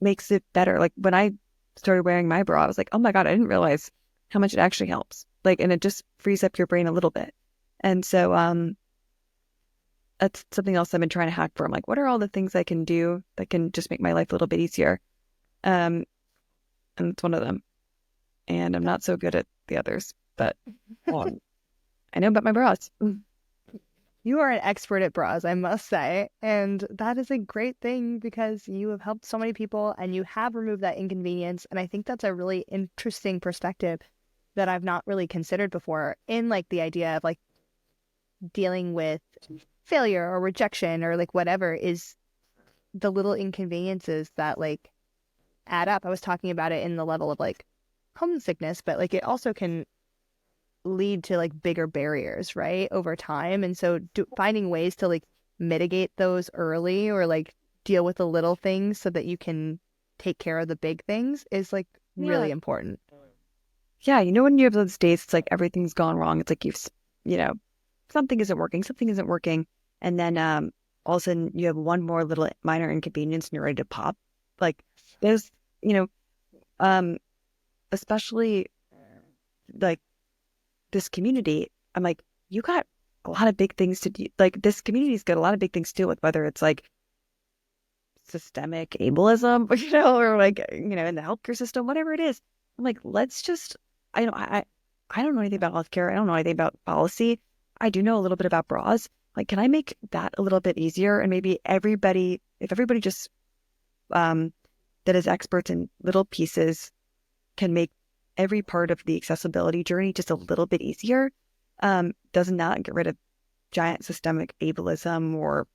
makes it better. Like when I started wearing my bra, I was like, oh my God, I didn't realize how much it actually helps. Like, and it just frees up your brain a little bit. And so, that's something else I've been trying to hack for. I'm like, what are all the things I can do that can just make my life a little bit easier? Um, and it's one of them. And I'm not so good at the others, but I know about my bras. You are an expert at bras, I must say. And that is a great thing because you have helped so many people and you have removed that inconvenience. And I think that's a really interesting perspective that I've not really considered before, in like the idea of like dealing with failure or rejection or like whatever, is the little inconveniences that like add up. I was talking about it in the level of like homesickness, but like it also can lead to like bigger barriers, right, over time. And so finding ways to like mitigate those early or like deal with the little things so that you can take care of the big things is like Yeah. really important. Yeah. You know, when you have those days, it's like everything's gone wrong. It's like you know, something isn't working, something isn't working. And then all of a sudden you have one more little minor inconvenience and you're ready to pop. Like there's, you know, um, especially like this community, I'm like, you got a lot of big things to do. Like this community's got a lot of big things to do with, whether it's like systemic ableism, or like, in the healthcare system, whatever it is. I'm like, let's just, I don't know anything about healthcare. I don't know anything about policy. I do know a little bit about bras. Like, can I make that a little bit easier? And maybe if everybody just, um, that is experts in little pieces can make every part of the accessibility journey just a little bit easier, does not get rid of giant systemic ableism or,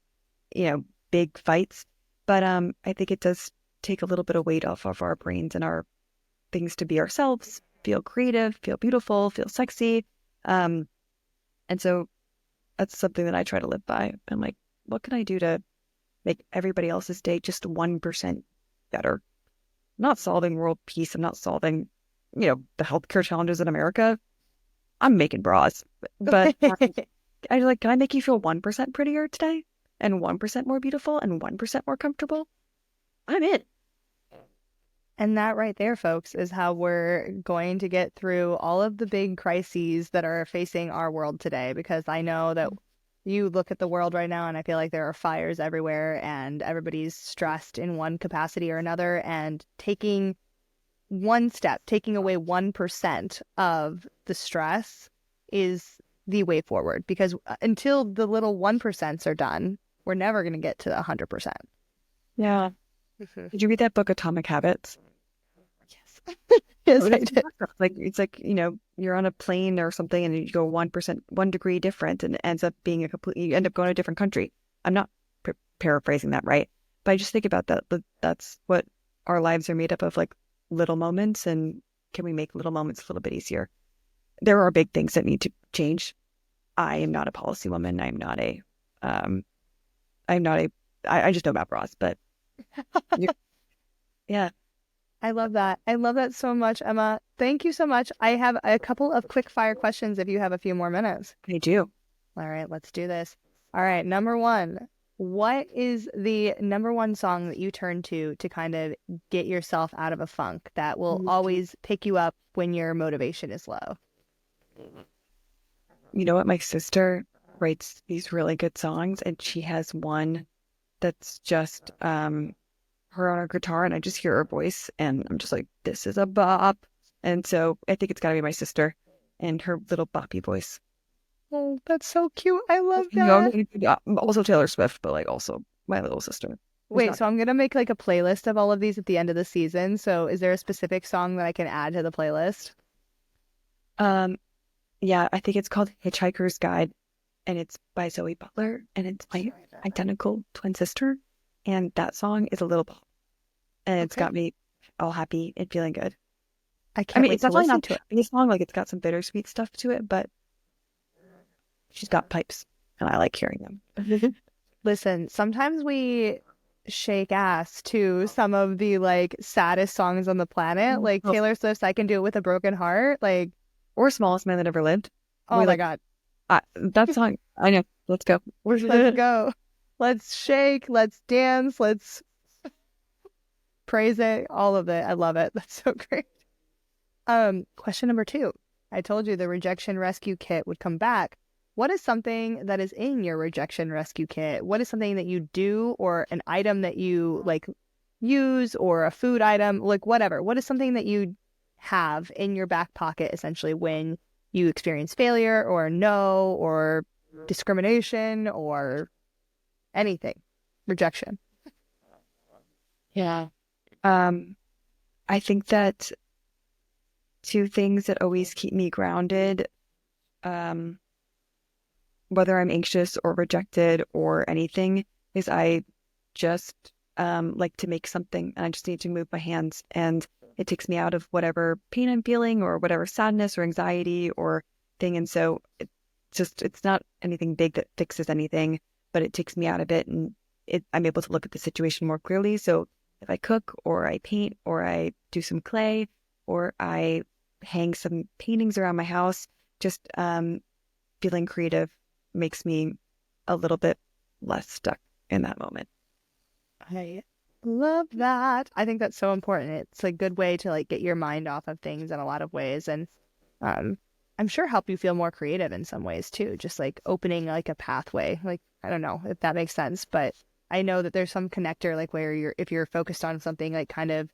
big fights. But I think it does take a little bit of weight off of our brains and our things to be ourselves, feel creative, feel beautiful, feel sexy. And so that's something that I try to live by. I'm like, what can I do to make everybody else's day just 1% better? I'm not solving world peace. I'm not solving, the healthcare challenges in America. I'm making bras. But I like, can I make you feel 1% prettier today? And 1% more beautiful and 1% more comfortable? I'm in. And that right there, folks, is how we're going to get through all of the big crises that are facing our world today. Because I know that you look at the world right now and I feel like there are fires everywhere and everybody's stressed in one capacity or another. And taking one step, taking away 1% of the stress is the way forward. Because until the little 1% are done, we're never going to get to 100%. Yeah. Did you read that book, Atomic Habits? Yes. Yes, I did. Like, it's like, you're on a plane or something and you go 1%, 1 degree different, and it ends up being you end up going to a different country. I'm not paraphrasing that, right? But I just think about that. That's what our lives are made up of, like little moments. And can we make little moments a little bit easier? There are big things that need to change. I am not a policy woman. I just know about bras, but yeah. I love that. I love that so much, Emma. Thank you so much. I have a couple of quick fire questions if you have a few more minutes. I do. All right, let's do this. All right, number one. What is the number one song that you turn to kind of get yourself out of a funk that will always pick you up when your motivation is low? You know what? My sister writes these really good songs, and she has one that's just her on her guitar, and I just hear her voice and I'm just like, this is a bop. And so I think it's gotta be my sister. and her little boppy voice. Oh, that's so cute. I love You know, that. also Taylor Swift, but like also my little sister. Who's Wait, not. so I'm gonna make like a playlist of all of these at the end of the season. So is there a specific song that I can add to the playlist? Um, yeah, I think it's called Hitchhiker's Guide, and it's by Zoe Butler, and it's my identical twin sister. And that song is a little pop, and it's got Okay. me all happy and feeling good. I I can't mean, wait it's to definitely listen not to the it. happiest song, like it's got some bittersweet stuff to it, but she's got pipes, and I like hearing them. Listen, sometimes we shake ass to some of the like saddest songs on the planet, like Oh, Taylor Swift's I Can Do It With a Broken Heart. Like, or Smallest Man That Ever Lived. oh We my like God, that song. I know. Let's go. let's go. Let's shake, let's dance, let's praise it, all of it. I love it. That's so great. Question number 2. I told you the rejection rescue kit would come back. What is something that is in your rejection rescue kit? What is something that you do or an item that you like use or a food item, like whatever? What is something that you have in your back pocket essentially when you experience failure or no or discrimination or anything? Rejection. Yeah. Um, I think that two things that always keep me grounded, um, whether I'm anxious or rejected or anything, is I just like to make something and I just need to move my hands and it takes me out of whatever pain I'm feeling or whatever sadness or anxiety or thing. And so it's not anything big that fixes anything, but it takes me out of it and I'm able to look at the situation more clearly. So if I cook or I paint or I do some clay or I hang some paintings around my house, just feeling creative makes me a little bit less stuck in that moment. I love that. I think that's so important. It's a good way to like get your mind off of things in a lot of ways and um I'm sure help you feel more creative in some ways too, just like opening like a pathway. Like I don't know if that makes sense, but I know that there's some connector like where you're if you're focused on something like kind of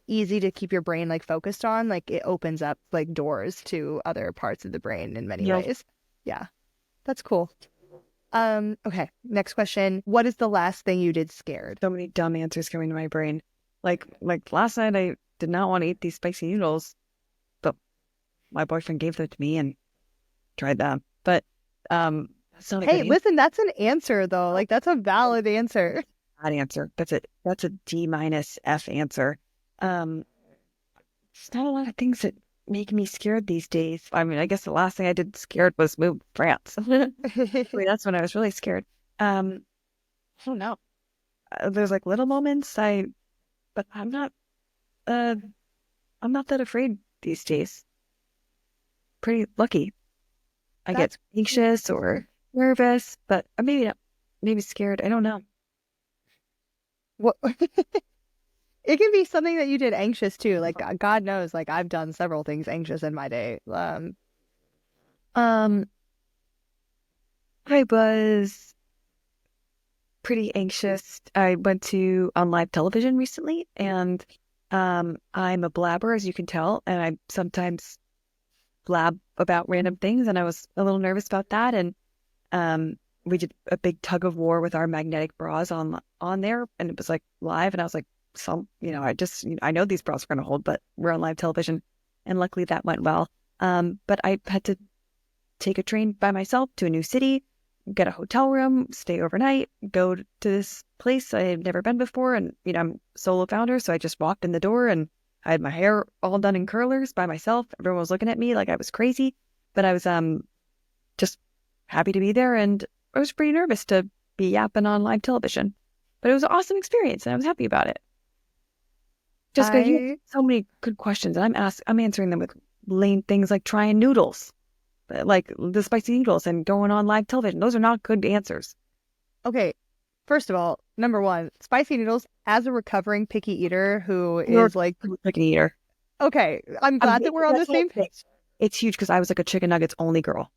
easy to keep your brain like focused on, like it opens up like doors to other parts of the brain in many Yeah. ways. Yeah, that's cool. Okay, next question. What is the last thing you did scared? So many dumb answers coming to my brain. Like last night I did not want to eat these spicy noodles, but my boyfriend gave them to me and tried them. But that's not a good Hey, answer. listen, that's an answer though. Like that's a valid answer. Bad answer. That's a D minus F answer. Um there's not a lot of things that make me scared these days. I mean, I guess the last thing I did scared was move to France. I mean, that's when I was really scared. I don't know. There's like little moments but uh I'm not that afraid these days. Pretty lucky. I get That's anxious or nervous, but maybe not, maybe scared. I don't know. what it can be something that you did anxious too. Like God knows, like I've done several things anxious in my day. Um, I was pretty anxious. I went to on live television recently, and I'm a blabber, as you can tell, and I sometimes blab about random things, and I was a little nervous about that. And we did a big tug of war with our magnetic bras on there, and it was like live, and I was like, I know these bras are going to hold, but we're on live television, and luckily that went well. But I had to take a train by myself to a new city, get a hotel room, stay overnight, go to this place I had never been before. And, I'm a solo founder. So I just walked in the door and I had my hair all done in curlers by myself. Everyone was looking at me like I was crazy, but I was just happy to be there. And I was pretty nervous to be yapping on live television, but it was an awesome experience and I was happy about it. Jessica, you have I so many good questions. And I'm answering them with lame things like trying noodles, like the spicy noodles and going on live television. Those are not good answers. okay. First of all, number one, spicy noodles. As a recovering picky eater who You're is like, a chicken eater. okay, I'm I'm glad that we're on the same page. It's huge because I was like a chicken nuggets only girl.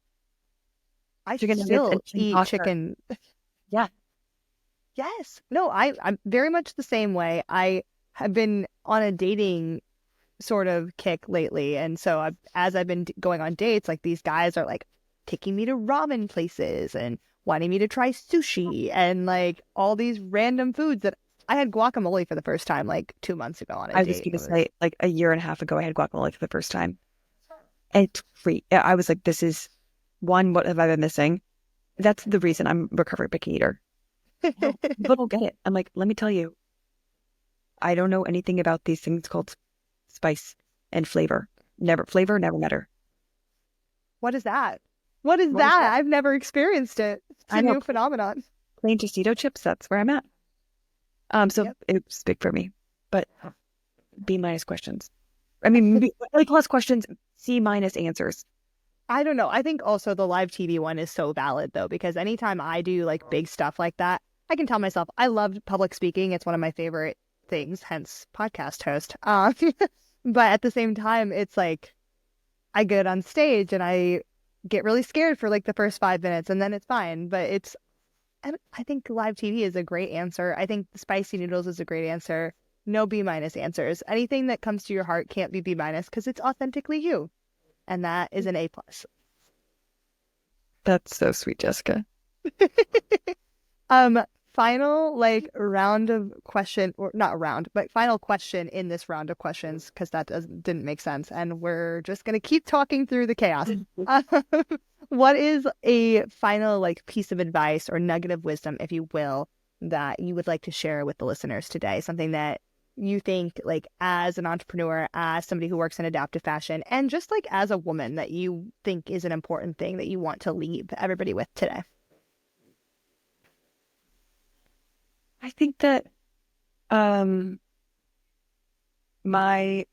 I Chicken nuggets still and chicken eat pasta. chicken. Yeah. Yes. No, I'm very much the same way. I have been on a dating sort of kick lately. And so as I've been going on dates, like these guys are like taking me to ramen places and wanting me to try sushi and like all these random foods that I had guacamole for the first time like 2 months ago on a I was date. going to say, like a year and a half ago, I had guacamole for the first time. And it's free. I was like, this is one, what have I been missing? That's the reason I'm a recovered picky eater. No, people don't get it. I'm like, let me tell you, I don't know anything about these things called spice and flavor. Flavor never met her. What is that? What is What is that? that? I've never experienced it. It's I a know new phenomenon. plain Tostito chips, that's where I'm at. So Yep. it's big for me, but B minus questions. I mean, A plus questions, C minus answers. I don't know. I think also the live TV one is so valid though, because anytime I do like big stuff like that, I can tell myself I love public speaking. It's one of my favorite things, hence podcast host. But at the same time, it's like I get on stage and I get really scared for like the first 5 minutes and then it's fine. But I think live TV is a great answer. I think the spicy noodles is a great answer. No B minus answers. Anything that comes to your heart can't be B minus because it's authentically you. And that is an A plus. That's so sweet, Jessica. Final like round of question or not round, but final question in this round of questions because that didn't make sense, and we're just gonna keep talking through the chaos. What is a final like piece of advice or nugget of wisdom, if you will, that you would like to share with the listeners today? Something that you think like as an entrepreneur, as somebody who works in adaptive fashion, and just like as a woman that you think is an important thing that you want to leave everybody with today. I think that my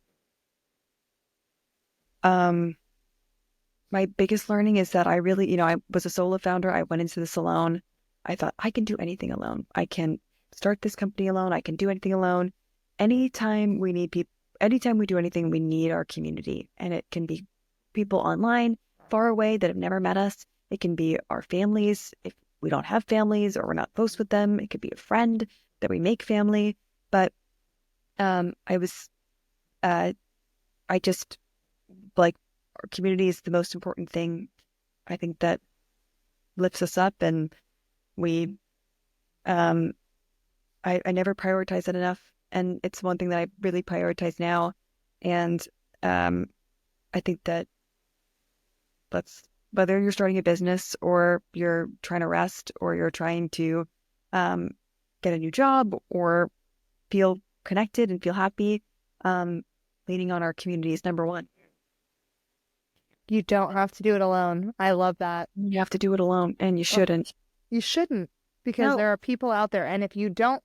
my biggest learning is that I really, I was a solo founder. I went into this alone. I thought I can do anything alone. I can start this company alone. I can do anything alone. Anytime we need people, anytime we do anything, we need our community. And it can be people online, far away that have never met us. It can be our families. If we don't have families or we're not close with them, it could be a friend that we make family. But I was, I just like our community is the most important thing. I think that lifts us up, and we, I never prioritize it enough, and it's one thing that I really prioritize now. And I think that that's whether you're starting a business or you're trying to rest or you're trying to get a new job or feel connected and feel happy, leaning on our community is number one. You don't have to do it alone. I love that. You have to do it alone, and you shouldn't. You shouldn't, because No. there are people out there. And if you don't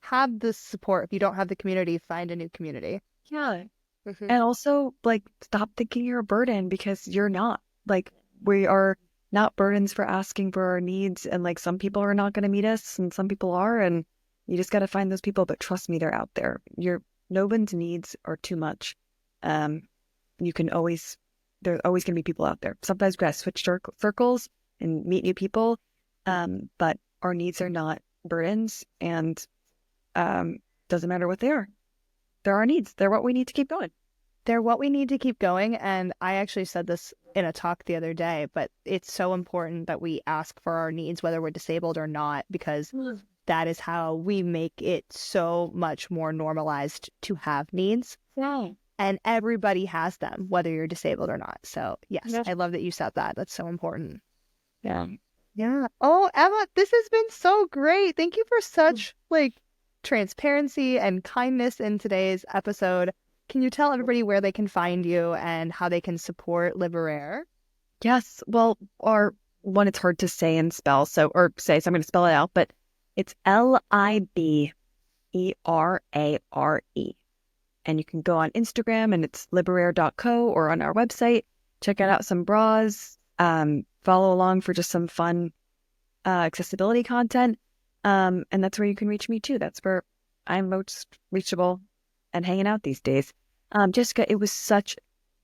have the support, if you don't have the community, find a new community. Yeah. Mm-hmm. And also, like, stop thinking you're a burden, because you're not. Like, we are not burdens for asking for our needs. And like, some people are not going to meet us and some people are, and you just got to find those people. But trust me, they're out there. No one's needs are too much. You can always, there's always going to be people out there. Sometimes we got to switch circles and meet new people. But our needs are not burdens, and doesn't matter what they are. They're our needs. They're what we need to keep going. They're what we need to keep going. And I actually said this in a talk the other day, but it's so important that we ask for our needs, whether we're disabled or not, because that is how we make it so much more normalized to have needs. Yeah. And everybody has them, whether you're disabled or not. So yes, Yeah. I love that you said that. That's so important. Yeah. Yeah. Oh, Emma, this has been so great. Thank you for such like transparency and kindness in today's episode. Can you tell everybody where they can find you and how they can support Liberare? Yes. Well, or one, it's hard to say and spell. So I'm going to spell it out, but it's Liberare. And you can go on Instagram and it's liberare.co, or on our website, check out some bras, follow along for just some fun accessibility content. And that's where you can reach me too. That's where I'm most reachable and hanging out these days. Jessica, it was such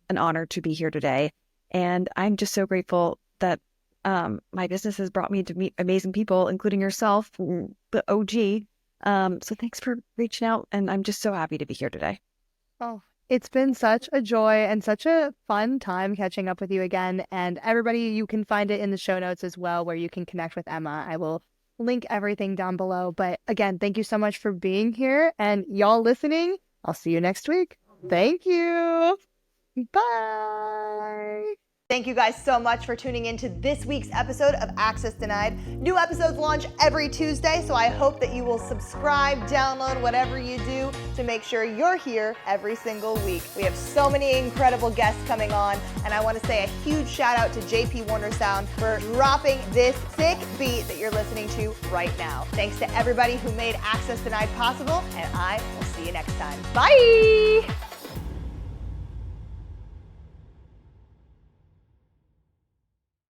an honor to be here today. And I'm just so grateful that my business has brought me to meet amazing people, including yourself, the OG. So thanks for reaching out. And I'm just so happy to be here today. Oh, It's been such a joy and such a fun time catching up with you again. And everybody, you can find it in the show notes as well, where you can connect with Emma. I will link everything down below. But again, thank you so much for being here. And y'all listening, I'll see you next week. Thank you. Bye. Thank you guys so much for tuning in to this week's episode of Access Denied. New episodes launch every Tuesday, so I hope that you will subscribe, download, whatever you do to make sure you're here every single week. We have so many incredible guests coming on, and I want to say a huge shout out to JP Warner Sound for dropping this sick beat that you're listening to right now. Thanks to everybody who made Access Denied possible, and I will see you next time. Bye!